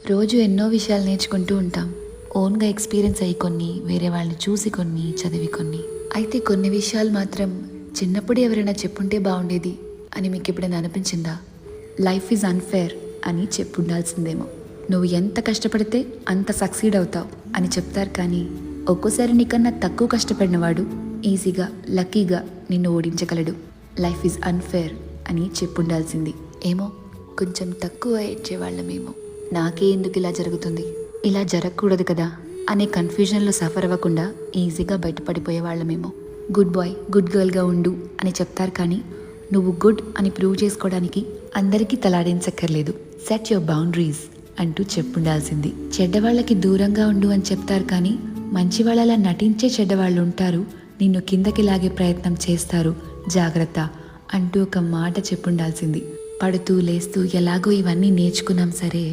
రోజు ఎన్నో విషయాలు నేర్చుకుంటూ ఉంటాం. ఓన్గా ఎక్స్పీరియన్స్ అయ్యి కొన్ని, వేరే వాళ్ళని చూసి కొన్ని, చదివి కొన్ని. అయితే కొన్ని విషయాలు మాత్రం చిన్నప్పుడు ఎవరైనా చెప్పుంటే బాగుండేది అని మీకు ఎప్పుడైనా అనిపించిందా? లైఫ్ ఈజ్ అన్ఫేర్ అని చెప్పుండాల్సిందేమో. నువ్వు ఎంత కష్టపడితే అంత సక్సీడ్ అవుతావు అని చెప్తారు, కానీ ఒక్కోసారి నీకన్నా తక్కువ కష్టపడినవాడు ఈజీగా, లక్కీగా నిన్ను ఓడించగలడు. లైఫ్ ఈజ్ అన్ఫేర్ అని చెప్పుండాల్సింది. ఏమో కొంచెం తక్కువ ఏడ్చేవాళ్ళమేమో. నాకే ఎందుకు ఇలా జరుగుతుంది, ఇలా జరగకూడదు కదా అనే కన్ఫ్యూజన్లో సఫర్ అవ్వకుండా ఈజీగా బయటపడిపోయేవాళ్ళమేమో. గుడ్ బాయ్, గుడ్ గర్ల్గా ఉండు అని చెప్తారు, కానీ నువ్వు గుడ్ అని ప్రూవ్ చేసుకోవడానికి అందరికీ తలాడించక్కర్లేదు. సెట్ యువర్ బౌండరీస్ అంటూ చెప్పుండాల్సింది. చెడ్డవాళ్ళకి దూరంగా ఉండు అని చెప్తారు, కానీ మంచి వాళ్ళలా నటించే చెడ్డవాళ్ళు ఉంటారు, నిన్ను కిందకి లాగే ప్రయత్నం చేస్తారు, జాగ్రత్త అంటూ ఒక మాట చెప్పుండాల్సింది. పడుతూ లేస్తూ ఎలాగో ఇవన్నీ నేర్చుకున్నాం సరే,